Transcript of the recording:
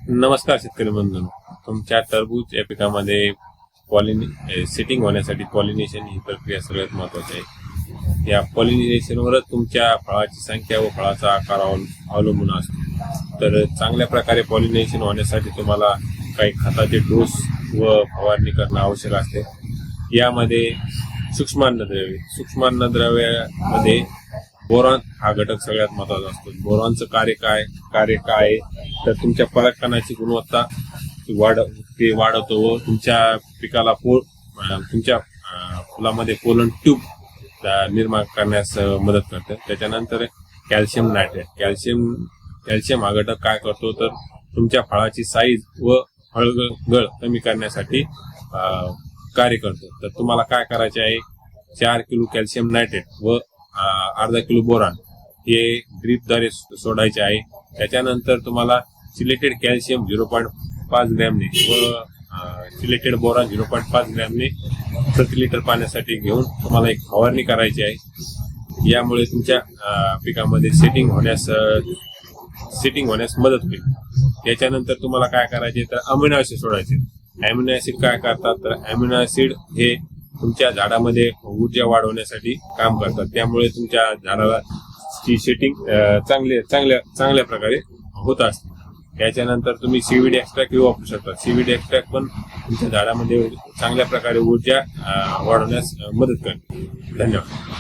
नमस्कार शेतकरी बंधूंनो, तुमच्या टरबूज या पिकामध्ये सेटिंग होण्यासाठी पॉलिनेशन ही प्रक्रिया सगळ्यात महत्वाची आहे। या पॉलिनेशनवरच तुमच्या फळाची संख्या व फळाचा आकार अवलंबून असतो। तर चांगल्या प्रकारे पॉलिनेशन होण्यासाठी तुम्हाला काही खताचे डोस व फवारणी करणं आवश्यक असते। यामध्ये सूक्ष्म अन्नद्रव्यामध्ये बोरॉन हा घटक सगळ्यात महत्वाचा असतो। बोरॉनचं कार्य काय आहे तर तुमच्या परागकणाची गुणवत्ता वाढवतो व तुमच्या पिकाला तुमच्या फुलामध्ये पोलन ट्यूब निर्माण करण्यास मदत करते। त्याच्यानंतर कॅल्शियम नायट्रेट, कॅल्शियम हा घटक काय करतो तर तुमच्या फळाची साईज व फळगळ कमी करण्यासाठी कार्य करतो। तर तुम्हाला काय करायचे आहे, 4 किलो कॅल्शियम नायट्रेट व अर्धा किलो बोरॉन हे ड्रीपद्वारे सोडायचे आहे। त्याच्यानंतर तुम्हाला सिलेटेड कॅल्शियम 0.5 ग्रॅमने व सिलेटेड बोरॉन 0.5 ग्रॅमने प्रति लिटर पाण्यासाठी घेऊन तुम्हाला एक फवारणी करायची आहे। यामुळे तुमच्या पिकामध्ये सेटिंग होण्यास मदत होईल। त्याच्यानंतर तुम्हाला काय करायचे तर अमिनो ऍसिड सोडायचे। अमिनो ऍसिड काय करतात तर अमिनो ऍसिड हे तुमच्या झाडामध्ये ऊर्जा वाढवण्यासाठी काम करतात। त्यामुळे तुमच्या झाडाला ची सेटिंग चांगल्या प्रकारे होत असते। त्याच्यानंतर तुम्ही सीव्हीड एक्स्ट्रॅक्ट वापरू शकता। सीव्हीड एक्स्ट्रॅक्ट पण तुमच्या झाडामध्ये चांगल्या प्रकारे ऊर्जा वाढवण्यास मदत करते। धन्यवाद।